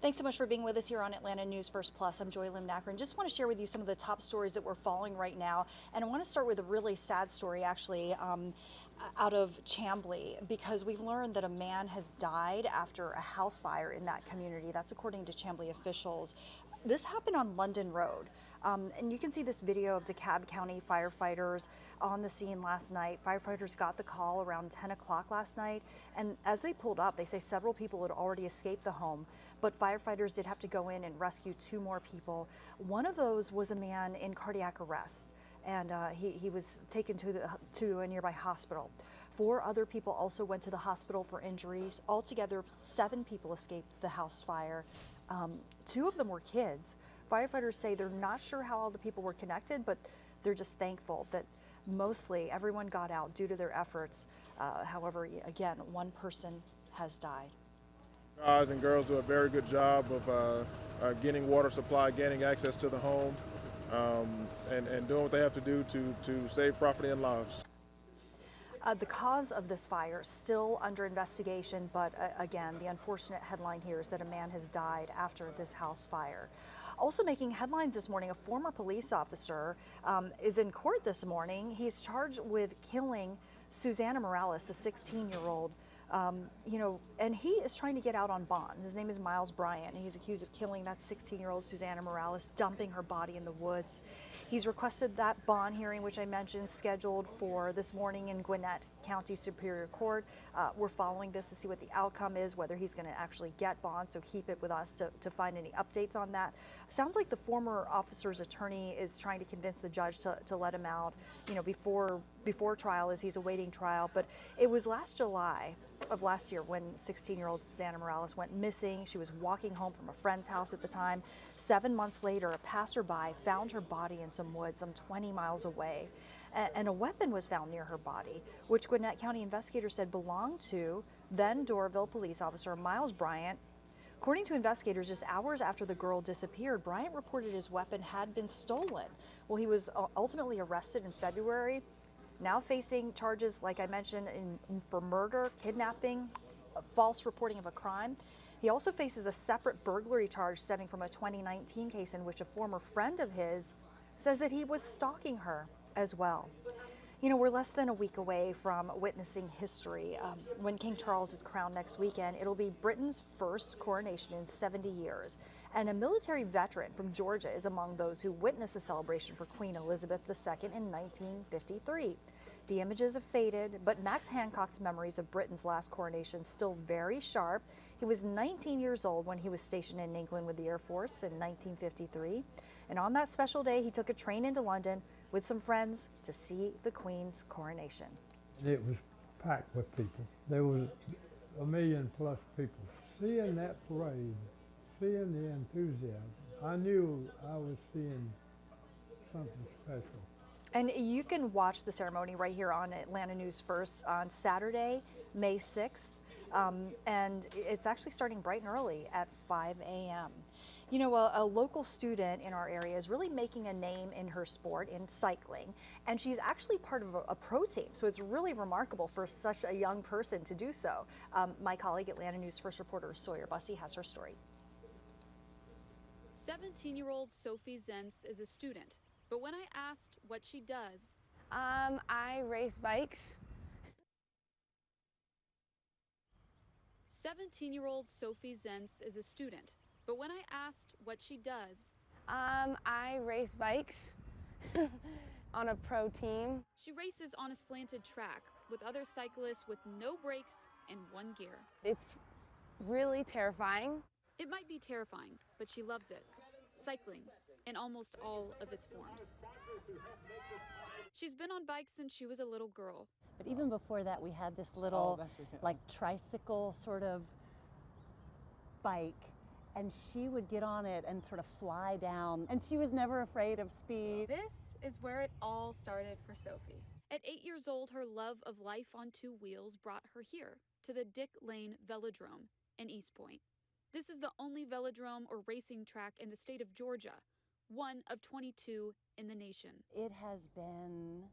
Thanks so much for being with us here on Atlanta News First Plus. I'm Joy Lim-Nacker, and just want to share with you some of the top stories that we're following right now. And I want to start with a really sad story, actually, out of Chamblee, because we've learned that a man has died after a house fire in that community. That's according to Chamblee officials. This happened on London Road. And you can see this video of DeKalb County firefighters on the scene last night. Firefighters got the call around 10 o'clock last night, and as they pulled up, they say several people had already escaped the home, but firefighters did have to go in and rescue 2 more people. One of those was a man in cardiac arrest, and he was taken to a nearby hospital. 4 other people also went to the hospital for injuries. Altogether, 7 people escaped the house fire. 2 of them were kids. Firefighters say they're not sure how all the people were connected, but they're just thankful that mostly everyone got out due to their efforts. However, again, 1 person has died. Guys and girls do a very good job of getting water supply, gaining access to the home, and doing what they have to do to save property and lives. The cause of this fire is still under investigation, but again, the unfortunate headline here is that a man has died after this house fire. Also making headlines this morning, a former police officer is in court this morning. He's charged with killing Susana Morales, a 16-year-old. And he is trying to get out on bond. His name is Miles Bryant, and he's accused of killing that 16-year-old Susana Morales, dumping her body in the woods. He's requested that bond hearing, which I mentioned, scheduled for this morning in Gwinnett County Superior Court. We're following this to see what the outcome is, whether he's going to actually get bond, so keep it with us to find any updates on that. Sounds like the former officer's attorney is trying to convince the judge to let him out, before trial, as he's awaiting trial. But it was last July of last year when 16-year-old Susana Morales went missing. She was walking home from a friend's house at the time. 7 months later, a passerby found her body in some woods some 20 miles away. And a weapon was found near her body, which Gwinnett County investigators said belonged to then Doraville police officer Miles Bryant. According to investigators, just hours after the girl disappeared, Bryant reported his weapon had been stolen. Well, he was ultimately arrested in February, now facing charges, like I mentioned, for murder, kidnapping, false reporting of a crime. He also faces a separate burglary charge stemming from a 2019 case in which a former friend of his says that he was stalking her as well. We're less than a week away from witnessing history. When King Charles is crowned next weekend, it'll be Britain's first coronation in 70 years. And a military veteran from Georgia is among those who witnessed the celebration for Queen Elizabeth II in 1953. The images have faded, but Max Hancock's memories of Britain's last coronation still very sharp. He was 19 years old when he was stationed in England with the Air Force in 1953. And on that special day, he took a train into London with some friends to see the Queen's coronation. It was packed with people. There was 1 million+ people. Seeing that parade, seeing the enthusiasm, I knew I was seeing something special. And you can watch the ceremony right here on Atlanta News First on Saturday, May 6th. And it's actually starting bright and early at 5 a.m. A local student in our area is really making a name in her sport in cycling, and she's actually part of a pro team. So it's really remarkable for such a young person to do so. My colleague, Atlanta News First reporter Sawyer Bussey, has her story. 17-year-old Sophie Zentz is a student, but when I asked what she does, I race bikes. 17-year-old Sophie Zentz is a student, but when I asked what she does, I race bikes on a pro team. She races on a slanted track with other cyclists with no brakes and 1 gear. It's really terrifying. It might be terrifying, but she loves it. Cycling in almost all of its forms. She's been on bikes since she was a little girl. But even before that, we had this little tricycle sort of bike, and she would get on it and sort of fly down, and she was never afraid of speed. This is where it all started for Sophie. At 8 years old, her love of life on 2 wheels brought her here to the Dick Lane Velodrome in East Point. This is the only velodrome or racing track in the state of Georgia, one of 22 in the nation. It has been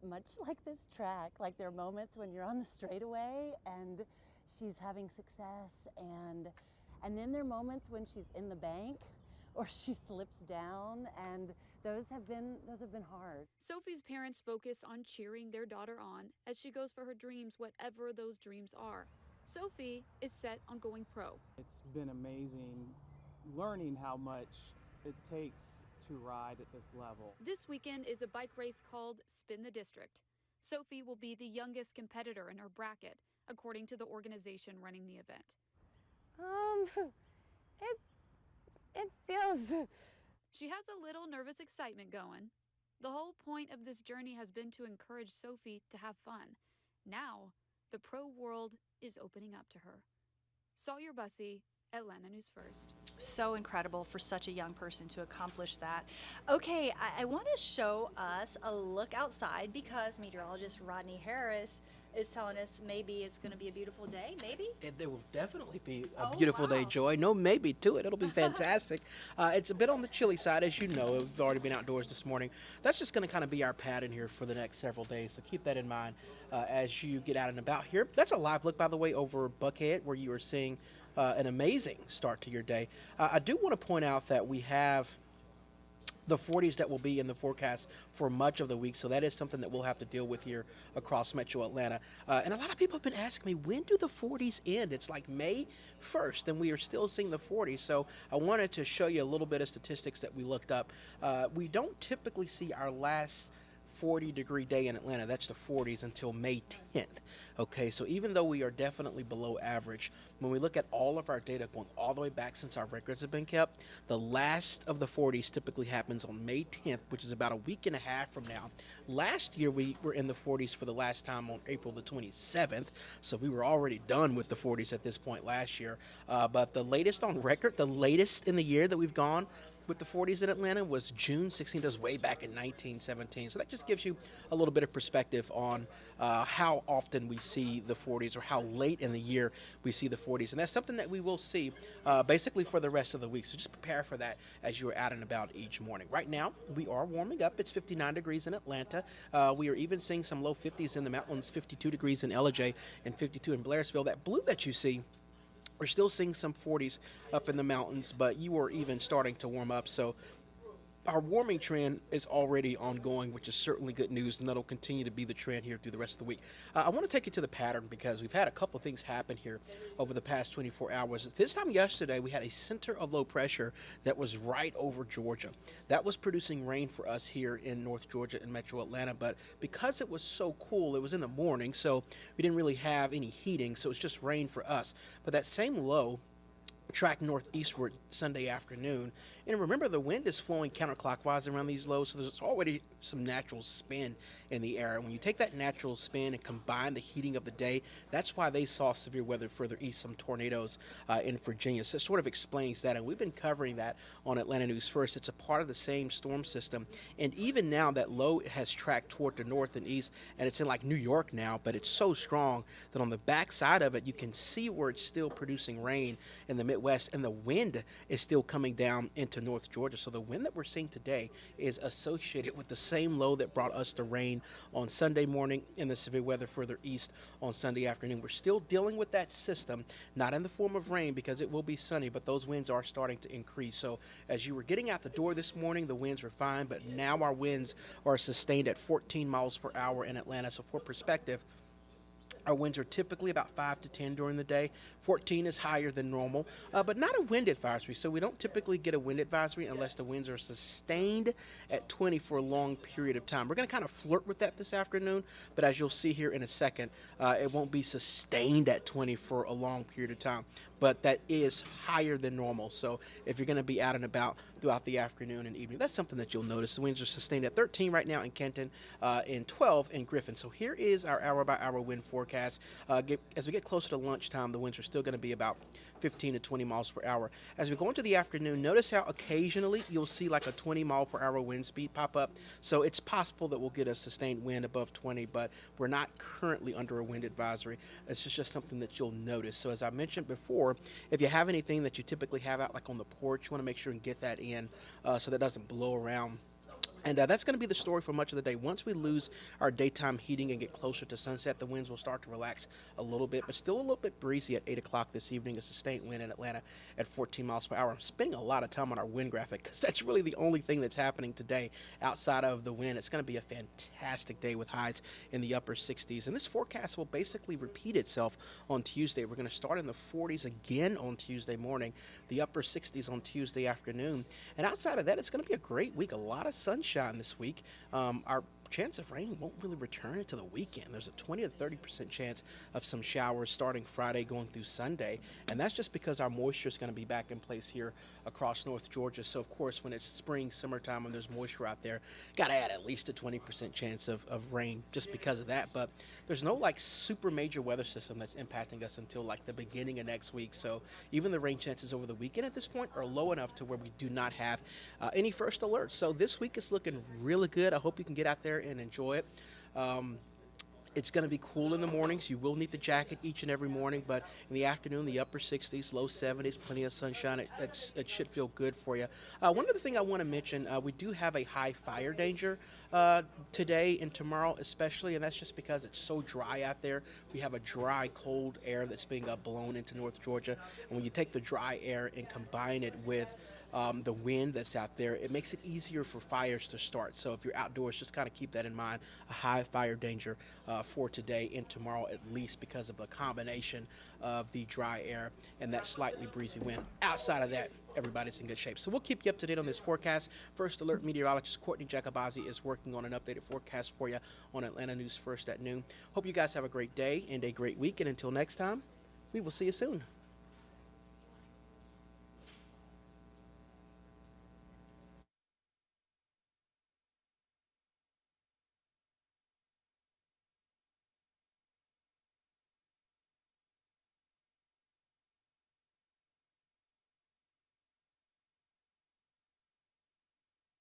much like this track. Like, there are moments when you're on the straightaway and she's having success, and And then there are moments when she's in the bank or she slips down, and those have been hard. Sophie's parents focus on cheering their daughter on as she goes for her dreams, whatever those dreams are. Sophie is set on going pro. It's been amazing learning how much it takes to ride at this level. This weekend is a bike race called Spin the District. Sophie will be the youngest competitor in her bracket, according to the organization running the event. It feels. She has a little nervous excitement going. The whole point of this journey has been to encourage Sophie to have fun. Now, the pro world is opening up to her. Sawyer Bussey, Atlanta News First. So incredible for such a young person to accomplish that. Okay, I want to show us a look outside because meteorologist Rodney Harris is telling us maybe it's going to be a beautiful day, maybe? There will definitely be a beautiful day, Joy. No maybe to it. It'll be fantastic. It's a bit on the chilly side, as you know. We've already been outdoors this morning. That's just going to kind of be our pattern here for the next several days, so keep that in mind as you get out and about here. That's a live look, by the way, over Buckhead, where you are seeing an amazing start to your day. I do want to point out that we have the 40s that will be in the forecast for much of the week, so that is something that we'll have to deal with here across Metro Atlanta. And a lot of people have been asking me, when do the 40s end? It's like May 1st, and we are still seeing the 40s. So I wanted to show you a little bit of statistics that we looked up. We don't typically see our last 40-degree day in Atlanta, that's the 40s, until May 10th. Okay, so even though we are definitely below average, when we look at all of our data going all the way back since our records have been kept, the last of the 40s typically happens on May 10th, which is about a week and a half from now. Last year we were in the 40s for the last time on April the 27th, so we were already done with the 40s at this point last year. But the latest on record, the latest in the year that we've gone with the 40s in Atlanta was June 16th. That was way back in 1917. So that just gives you a little bit of perspective on how often we see the 40s, or how late in the year we see the 40s. And that's something that we will see basically for the rest of the week. So just prepare for that as you are out and about each morning. Right now, we are warming up. It's 59 degrees in Atlanta. We are even seeing some low 50s in the mountains, 52 degrees in LJ and 52 in Blairsville. That blue that you see, we're still seeing some 40s up in the mountains, but you are even starting to warm up. So our warming trend is already ongoing, which is certainly good news, and that'll continue to be the trend here through the rest of the week. I want to take you to the pattern because we've had a couple of things happen here over the past 24 hours. This time yesterday, we had a center of low pressure that was right over Georgia. That was producing rain for us here in North Georgia and Metro Atlanta, but because it was so cool, it was in the morning, so we didn't really have any heating, so it's just rain for us. But that same low track northeastward Sunday afternoon. And remember, the wind is flowing counterclockwise around these lows, so there's already some natural spin in the air. And when you take that natural spin and combine the heating of the day, that's why they saw severe weather further east, some tornadoes in Virginia. So it sort of explains that, and we've been covering that on Atlanta News First. It's a part of the same storm system, and even now that low has tracked toward the north and east, and it's in like New York now, but it's so strong that on the back side of it, you can see where it's still producing rain in the Midwest, and the wind is still coming down into North Georgia. So the wind that we're seeing today is associated with the same low that brought us the rain on Sunday morning and the severe weather further east on Sunday afternoon. We're still dealing with that system, not in the form of rain because it will be sunny, but those winds are starting to increase. So as you were getting out the door this morning, the winds were fine, but now our winds are sustained at 14 miles per hour in Atlanta. So for perspective, our winds are typically about 5 to 10 during the day. 14 is higher than normal, but not a wind advisory. So we don't typically get a wind advisory unless the winds are sustained at 20 for a long period of time. We're going to kind of flirt with that this afternoon, but as you'll see here in a second, it won't be sustained at 20 for a long period of time. But that is higher than normal. So if you're going to be out and about throughout the afternoon and evening, that's something that you'll notice. The winds are sustained at 13 right now in Kenton and 12 in Griffin. So here is our hour-by-hour wind forecast. As we get closer to lunchtime, the winds are still going to be about 15 to 20 miles per hour. As we go into the afternoon, notice how occasionally you'll see like a 20 mile per hour wind speed pop up. So it's possible that we'll get a sustained wind above 20, but we're not currently under a wind advisory. It's just something that you'll notice. So as I mentioned before, if you have anything that you typically have out like on the porch, you want to make sure and get that in so that doesn't blow around And that's going to be the story for much of the day. Once we lose our daytime heating and get closer to sunset, the winds will start to relax a little bit, but still a little bit breezy at 8 o'clock this evening. A sustained wind in Atlanta at 14 miles per hour. I'm spending a lot of time on our wind graphic because that's really the only thing that's happening today outside of the wind. It's going to be a fantastic day with highs in the upper 60s. And this forecast will basically repeat itself on Tuesday. We're going to start in the 40s again on Tuesday morning, the upper 60s on Tuesday afternoon. And outside of that, it's going to be a great week. A lot of sunshine this week. Our chance of rain won't really return until the weekend. There's a 20 to 30% chance of some showers starting Friday going through Sunday, and that's just because our moisture is going to be back in place here across North Georgia. So of course, when it's spring, summertime, and there's moisture out there, got to add at least a 20% chance of rain just because of that. But there's no like super major weather system that's impacting us until like the beginning of next week. So even the rain chances over the weekend at this point are low enough to where we do not have any first alerts. So this week is looking really good. I hope you can get out there and enjoy it. It's going to be cool in the mornings. You will need the jacket each and every morning, but in the afternoon, the upper 60s, low 70s, plenty of sunshine. It should feel good for you. One other thing I want to mention, we do have a high fire danger today and tomorrow especially, and that's just because it's so dry out there. We have a dry, cold air that's being blown into North Georgia, and when you take the dry air and combine it with the wind that's out there, it makes it easier for fires to start. So if you're outdoors, just kind of keep that in mind. A high fire danger for today and tomorrow, at least because of the combination of the dry air and that slightly breezy wind. Outside of that, everybody's in good shape. So we'll keep you up to date on this forecast. First Alert meteorologist Courtney Jacobazi is working on an updated forecast for you on Atlanta News First at noon. Hope you guys have a great day and a great week. And until next time, we will see you soon.